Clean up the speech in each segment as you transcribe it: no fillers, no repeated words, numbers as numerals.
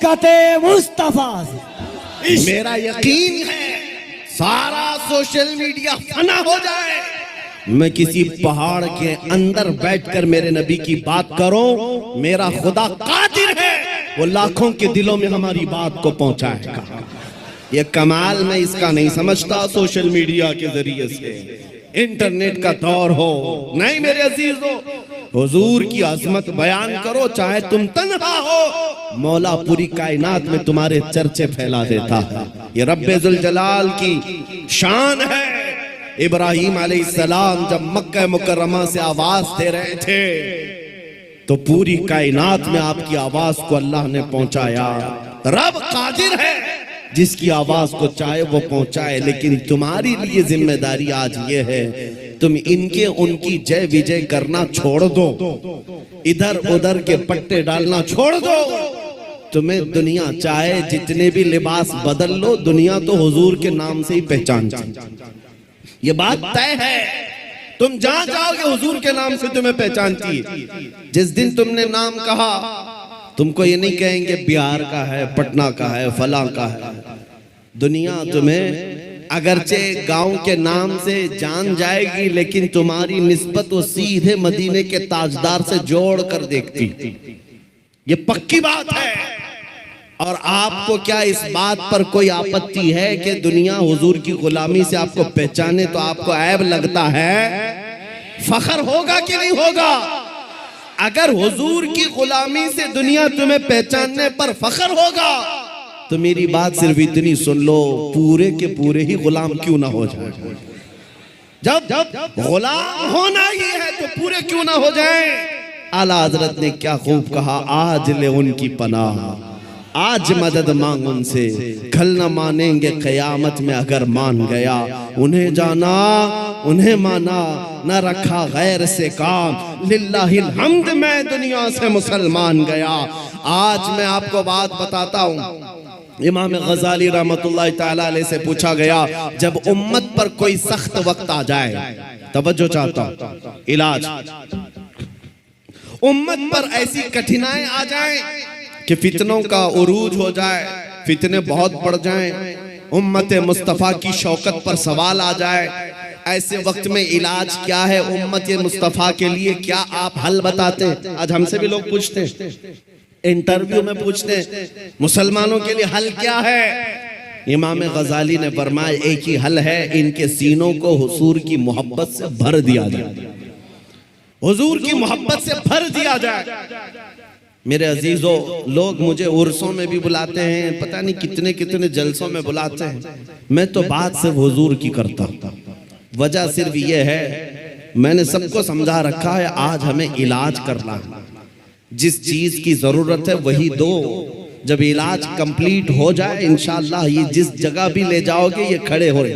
कते मुस्तफा से मेरा यकीन है सारा सोशल मीडिया फना हो जाए, मैं किसी पहाड़ के अंदर बैठकर मेरे नबी की बात करूं, मेरा खुदा कादिर है, वो लाखों के दिलों में हमारी बात को पहुंचाएगा। ये कमाल मैं इसका नहीं समझता सोशल मीडिया के जरिए से, इंटरनेट का दौर हो नहीं मेरे अजीजों, हुजूर की अजमत बयान करो चाहे तुम तन्हा हो, मौला पूरी कायनात में तुम्हारे चर्चे फैला देता है। ये रब्बे जुल जलाल की शान है। इब्राहीम अलैहिस्सलाम जब मक्का मुकर्रमा से आवाज दे रहे थे तो पूरी कायनात में आपकी आवाज को अल्लाह ने पहुंचाया। रब कादिर है, जिसकी आवाज को चाहे वो पहुंचाए, लेकिन तुम्हारी लिए जिम्मेदारी आज ये है तुम इनके उनकी जय विजय करना छोड़ दो, इधर उधर के पट्टे डालना छोड़ दो। तुम्हें दुनिया चाहे जितने भी लिबास बदल लो, दुनिया तो हुजूर के नाम से ही पहचानती, ये बात तय है। तुम जहां जाओगे हुजूर के नाम से तुम्हें पहचानती है। जिस दिन तुमने नाम कहा तुमको ये नहीं कहेंगे बिहार का है, पटना का है, फलां का है। दुनिया तुम्हें अगरचे गांव के नाम से जान जाएगी, लेकिन तुम्हारी निस्बत वो सीधे मदीने के ताजदार से जोड़ कर देखती, ये पक्की बात है। और आपको क्या इस बात पर कोई आपत्ति है कि दुनिया हुजूर की गुलामी से आपको पहचाने तो आपको ऐब लगता है? फखर होगा कि नहीं होगा? अगर हुजूर की गुलामी से दुनिया तुम्हें पहचानने पर फखर होगा तो मेरी बात सिर्फ इतनी सुन लो, पूरे के पूरे ही गुलाम क्यों ना हो जाए। जब गुलाम होना ही है तो पूरे क्यों ना हो जाए। आला हजरत ने क्या खूब कहा, आज ले उनकी पनाह, आज मदद मांग उनसे, कल न मानेंगे कयामत में अगर मान गया। उन्हें जाना उन्हें माना, न रखा गैर से काम, लिल्लाहिल हम्द मैं दुनिया से मुसलमान गया। आज मैं आपको बात बताता हूँ, इमाम गजाली रहमतुल्लाह ताला अलैह से पूछा गया, जब उम्मत पर कोई सख्त वक्त आ जाए, तवज्जो चाहता हूँ, इलाज, उम्मत पर ऐसी कठिनाई आ जाए कि फितनों का उरूज हो जाए, फितने बहुत बढ़ जाएं, उम्मत मुस्तफ़ा की शौकत पर सवाल आ जाए, ऐसे वक्त में इलाज क्या है उम्मत मुस्तफ़ा के लिए, क्या आप हल बताते हैं? आज हमसे भी लोग पूछते हैं, इंटरव्यू में पूछते हैं मुसलमानों के लिए हल क्या है। इमाम गजाली ने फरमाया एक ही हल है, इनके सीनों को हुजूर की मोहब्बत से भर दिया जाए, हुजूर की मोहब्बत से भर दिया जाए। मेरे अजीजों, लोग मुझे उर्सों में भी बुलाते हैं, पता नहीं कितने कितने जलसों में बुलाते हैं, मैं तो बात सिर्फ हुजूर की करता हूं। वजह सिर्फ ये है, मैंने सबको समझा रखा है आज हमें इलाज करना है, जिस चीज की जरूरत है वही दो। जब इलाज कंप्लीट हो जाए इंशाअल्लाह ये जिस जगह भी ले जाओगे ये खड़े हो रहे।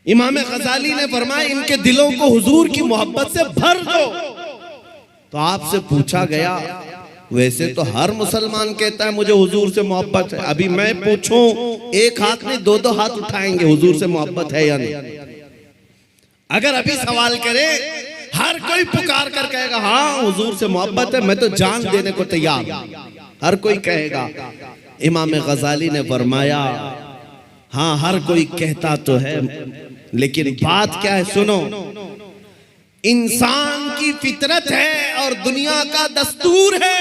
इमाम गजाली ने फरमाया इनके दिलों को हुजूर की मोहब्बत से भर दो। तो आपसे पूछा गया, वैसे तो हर मुसलमान कहता है मुझे हुजूर से मोहब्बत है, अभी मैं पूछूं एक हाथ में दो हाथ उठाएंगे, हुजूर से मोहब्बत है या नहीं? अगर अभी सवाल करे हर कोई पुकार कर कहेगा हाँ हुजूर से मोहब्बत है, मैं तो जान देने को तैयार, हर कोई कहेगा। इमाम गजाली ने फरमाया हाँ हर कोई कहता तो है, लेकिन बात क्या है सुनो, इंसान की फितरत है और दुनिया का दस्तूर है,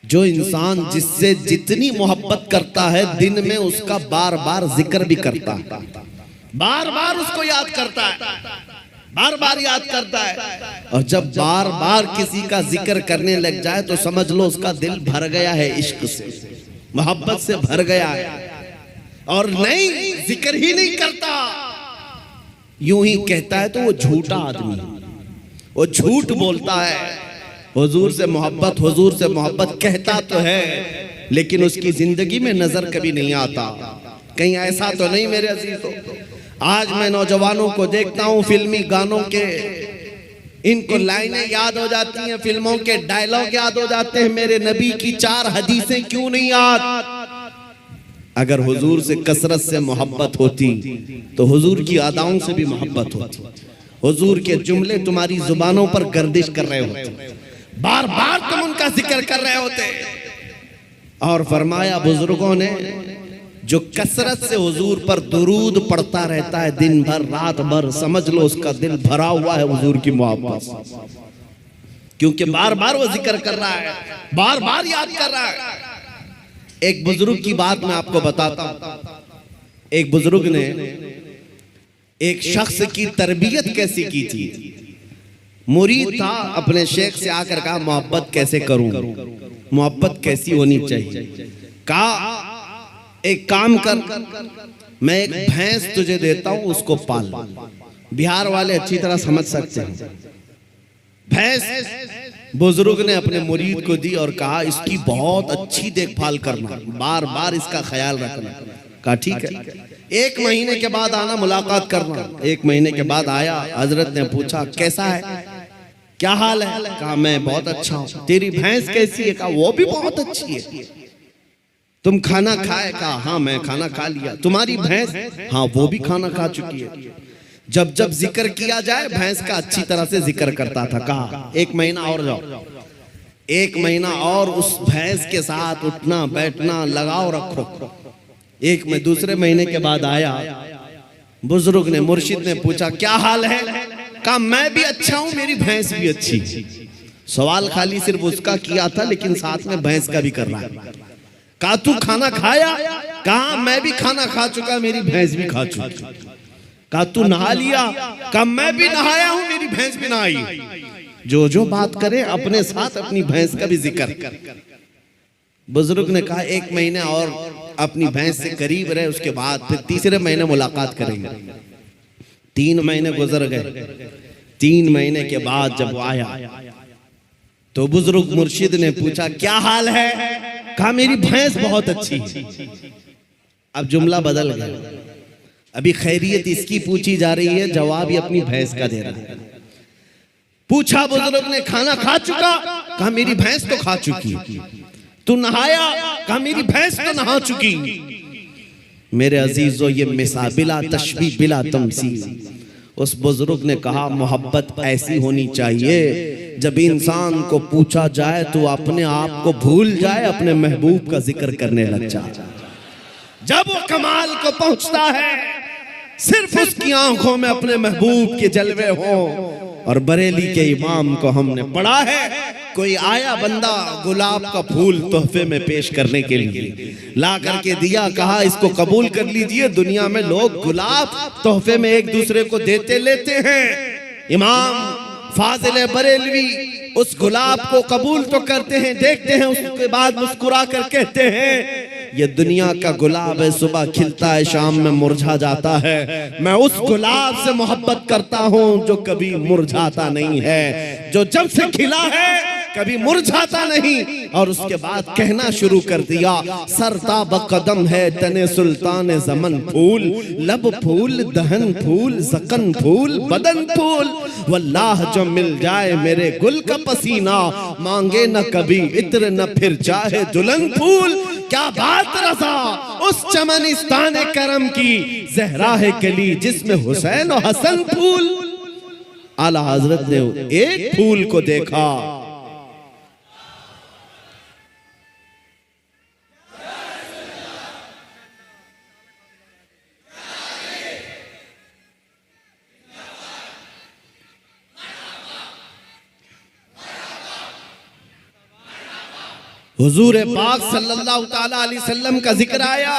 जो इंसान जिससे जितनी मोहब्बत करता है दिन में उसका बार बार जिक्र भी करता है, बार बार उसको याद करता है, बार बार याद करता है। और जब बार बार किसी का जिक्र करने लग जाए तो समझ लो उसका दिल भर गया है, इश्क से मोहब्बत से भर गया है, और नहीं जिक्र ही नहीं करता, यूं ही कहता है तो वो झूठा आदमी, वो झूठ बोलता है। हुजूर से मोहब्बत कहता तो है, लेकिन उसकी जिंदगी में नजर कभी नहीं आता। कहीं ऐसा तो नहीं मेरे अजीजों, आज मैं नौजवानों को देखता हूं फिल्मी गानों के, इनको लाइनें याद हो जाती हैं, फिल्मों के डायलॉग याद हो जाते हैं, मेरे नबी की 4 हदीसें क्यों नहीं याद? अगर हुजूर से कसरत से मोहब्बत होती तो हुजूर की अदाओं से भी मोहब्बत होती, हुजूर के जुमले तुम्हारी जुबानों पर गर्दिश कर रहे होते, बार बार तुम उनका का जिक्र कर रहे होते। और फरमाया बुजुर्गों ने, जो कसरत से हुजूर पर दुरूद पढ़ता रहता है दिन भर रात भर, समझ लो उसका दिल भरा हुआ है हुजूर की मोहब्बत से, क्योंकि बार बार वो जिक्र कर रहा है, बार बार याद कर रहा है। एक बुजुर्ग की बात मैं आपको बताता हूं। एक बुजुर्ग ने एक शख्स की तरबियत कैसी की थी। मुरीद था, अपने शेख से आकर कहा मोहब्बत कैसे करूं, मोहब्बत कैसी होनी चाहिए। कहा एक काम कर, मैं एक भैंस तुझे देता हूं, उसको पाल। बिहार वाले अच्छी तरह समझ सकते हैं। भैंस बुजुर्ग ने अपने मुरीद को दी और कहा इसकी बहुत अच्छी देखभाल करना, बार बार इसका ख्याल रखना। कहा ठीक है, 1 महीने के बाद आना, मुलाकात करना। 1 महीने के बाद आया। हजरत ने पूछा कैसा है, क्या हाल है? कहा मैं बहुत अच्छा हूं। तेरी भैंस कैसी है? कहा वो भी बहुत अच्छी है। तुम खाना खाए? कहा हाँ मैं खाना खा लिया। तुम्हारी भैंस? हाँ वो भी खाना खा चुकी है। जब जब जिक्र किया जाए भैंस का अच्छी तरह से जिक्र करता था। कहा 1 महीना और जाओ, 1 महीना और उस भैंस के साथ उठना बैठना लगाओ रखो। दूसरे महीने के बाद आया। बुजुर्ग ने, मुर्शिद ने पूछा क्या हाल है? कहा मैं भी अच्छा हूं, मेरी भैंस भी अच्छी। सवाल खाली सिर्फ उसका किया था, लेकिन साथ में भैंस का भी कर रहा है। कहा तू खाना खाया? कहा मैं भी खाना खा चुका, मेरी भैंस भी खा चुकी। कहा तू नहा लिया? कहा मैं भी नहाया हूं, मेरी भैंस भी नहाई। जो बात करे अपने साथ अपनी भैंस का भी जिक्र। बुजुर्ग ने कहा 1 महीने और अपनी भैंस से करीब रहे, उसके बाद फिर तीसरे महीने मुलाकात करेंगे। 3 महीने गुजर गए। 3 महीने के बाद जब वो आया तो बुजुर्ग मुर्शिद ने पूछा क्या हाल है? कहा मेरी भैंस बहुत अच्छी। अब जुमला बदल गया। अभी खैरियत इसकी पूछी जा रही है, जवाब ये अपनी भैंस का दे रहा है। पूछा बुजुर्ग ने खाना खा चुका? कहा मेरी भैंस तो खा चुकी। तू नहाया? कहा मेरी भैंस तो नहा चुकी। मेरे अजीजों, ये मिसाल बिला तशबीह बिला तमसील। उस बुजुर्ग ने कहा मोहब्बत ऐसी होनी चाहिए, जब इंसान को पूछा जाए तो अपने आप को भूल जाए, अपने महबूब का जिक्र करने लग जाए। जब वो कमाल को पहुंचता है, सिर्फ उसकी आंखों में अपने महबूब के जलवे हो। और बरेली के इमाम को हमने पढ़ा है, कोई आया बंदा गुलाब का फूल तोहफे में पेश करने के लिए, ला करके दिया, कहा इसको कबूल कर लीजिए। दुनिया में लोग गुलाब तोहफे में एक दूसरे को देते लेते हैं। इमाम फाजिल बरेलवी उस गुलाब को कबूल तो करते हैं, देखते हैं, उसके बाद मुस्कुरा कर कहते हैं ये दुनिया का गुलाब है, सुबह खिलता है शाम में मुरझा जाता है। मैं उस गुलाब से मोहब्बत करता हूं जो कभी मुरझाता नहीं है, जो जब से खिला है कभी मुरझाता नहीं। और उसके बाद कहना शुरू कर दिया, सरताब कदम है तने सुल्तान जमन फूल, लब फूल दहन फूल जकन फूल बदन फूल, वल्लाह जो मिल जाए मेरे गुल का पसीना, मांगे न कभी इत्र न फिर चाहे दुल्हन फूल। क्या बात रज़ा उस चमनिस्तान करम की, ज़हरा है कली जिसमें हुसैन और हसन फूल। आला हजरत ने एक फूल को देखा, हुजूर पाक सल्लल्लाहु ताला अलैहि वसल्लम का जिक्र आया।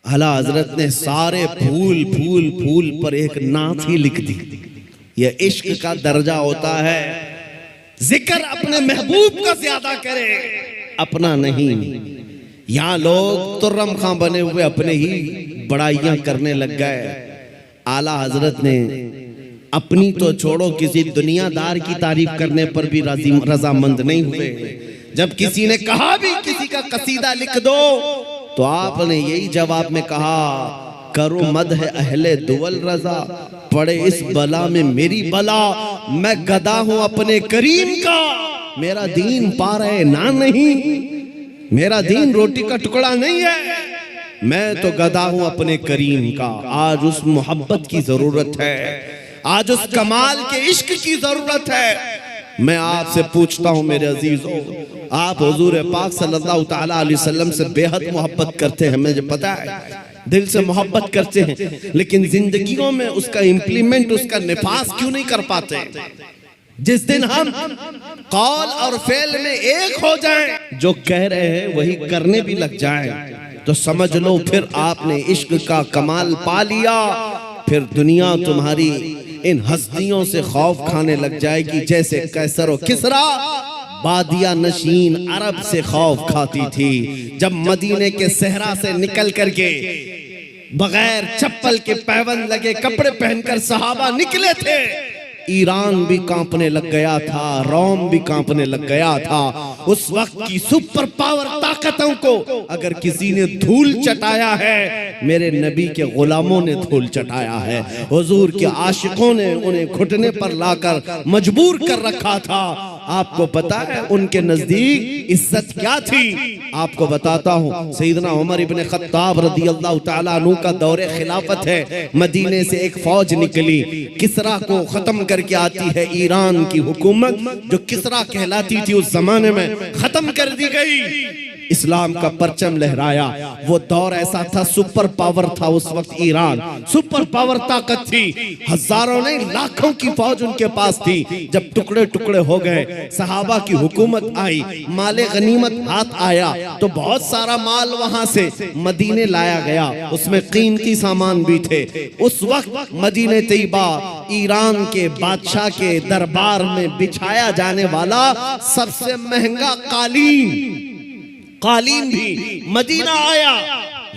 आला हजरत ने सारे फूल फूल फूल पर एक नात ही लिख दी। यह इश्क का दर्जा होता है, जिक्र अपने महबूब का ज्यादा करे, अपना नहीं। यहाँ लोग तुर्रम खां बने हुए अपने ही बड़ाइयां करने लग गए। आला हजरत ने अपनी तो छोड़ो, किसी दुनियादार की तारीफ करने पर भी रजामंद नहीं हुए। जब किसी ने कहा भी किसी का कसीदा लिख दो, तो आपने यही जवाब में कहा, करो मद है अहले दुवल रजा, पड़े इस बला में मेरी बला, मैं गदा हूं अपने करीम का, मेरा दीन पा रहे ना नहीं, मेरा दीन रोटी का टुकड़ा नहीं है, मैं तो गदा हूं अपने करीम का। आज उस मोहब्बत की जरूरत है, आज उस कमाल के इश्क की जरूरत है। मैं आपसे पूछता हूं मेरे अजीजों, आप हुजूर पाक सल्लल्लाहु ताला अलैहि वसल्लम से बेहद मोहब्बत करते हैं, मुझे पता है, दिल से मोहब्बत करते हैं, लेकिन जिंदगियों में उसका इम्प्लीमेंट, उसका निफास क्यों नहीं कर पाते? जिस दिन हम कौल और फेल में एक हो जाएं, जो कह रहे हैं वही करने भी लग जाएं, तो समझ लो फिर आपने इश्क का कमाल पा लिया। फिर दुनिया तुम्हारी इन हस्तियों से खौफ खाने लग जाएगी जैसे कैसर और किसरा बादिया नशीन अरब से खौफ खाती थी। जब मदीने के सहरा से निकल करके बगैर चप्पल के पैबंद लगे कपड़े पहनकर सहाबा निकले थे, ईरान भी कांपने लग गया था, रोम भी कांपने लग गया था। उस वक्त की सुपर पावर ताकतों को अगर किसी ने धूल चटाया है, मेरे नबी के गुलामों ने धूल चटाया है। हुजूर के आशिकों ने उन्हें घुटने पर लाकर मजबूर कर रखा था। आपको पता है उनके नजदीक इज्जत क्या थी? आपको बताता हूँ, सैयदना उमर इब्ने खत्ताब रदियल्लाहु ताला अन्हु का दौरे खिलाफत है। मदीने से एक फौज निकली, किसरा को खत्म करके आती है। ईरान की हुकूमत जो किसरा कहलाती थी उस जमाने में खत्म कर दी गई। इस्लाम का परचम लहराया। वो दौर ऐसा था, सुपर पावर था उस वक्त ईरान, सुपर पावर ताकत थी। हजारों नहीं लाखों की फौज उनके पास थी। जब टुकड़े टुकड़े हो गए, सहाबा की हुकूमत आई, माले गनीमत हाथ आया, तो बहुत सारा माल वहां से मदीने लाया गया, उसमें कीमती सामान भी थे। उस वक्त मदीने तैयबा ईरान के बादशाह के दरबार में बिछाया जाने वाला सबसे महंगा कालीन भी मदीना आया,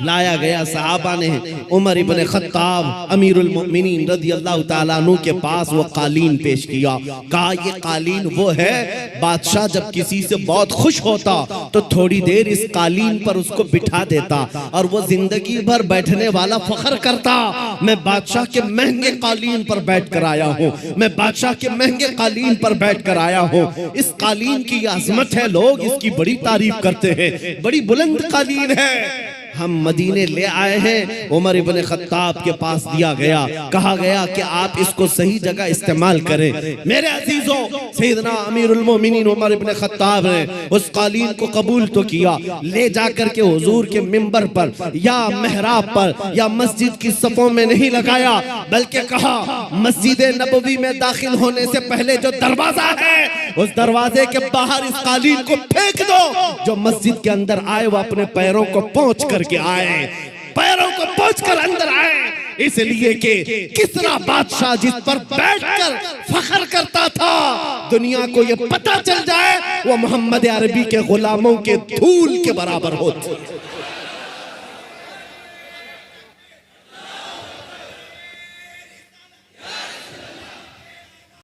लाया गया। सहाबा ने उमर इब्ने खत्ताब अमीरुल मोमिनीन रदियल्लाहु ताला अन्हु के पास वो कालीन पेश किया। कहा ये कालीन वो है, बादशाह जब किसी से बहुत खुश होता तो थोड़ी देर इस कालीन पर उसको बिठा देता और वो जिंदगी भर बैठने वाला फख्र करता, मैं बादशाह के महंगे कालीन पर बैठ कर आया हूँ, मैं बादशाह के महंगे कालीन पर बैठ कर आया हूँ। इस कालीन की अजमत है, लोग इसकी बड़ी तारीफ करते हैं, बड़ी बुलंद कालीन है। हम मदीने ले आए हैं। उमर इब्ने खत्ताब के पास दिया गया, कहा गया कि आप इसको सही जगह इस्तेमाल करें। मेरे अजीजों, सैयदना अमीरुल मोमिनीन उमर इब्ने खत्ताब ने उस कालीन को कबूल तो किया, ले जाकर के हुजूर के मिंबर पर या मेहराब पर या मस्जिद की सफों में नहीं लगाया, बल्कि कहा मस्जिद नबवी में दाखिल होने से पहले जो दरवाजा है उस दरवाजे के बाहर इस कालीन को फेंक दो। जो मस्जिद के अंदर आए वो अपने पैरों को पोंछ करके आए, पैरों को पोंछ कर अंदर आए, इसलिए कि किसरा बादशाह जिस पर बैठकर फख्र करता था, दुनिया को ये पता चल जाए वो मोहम्मद अरबी के गुलामों के धूल के बराबर होते।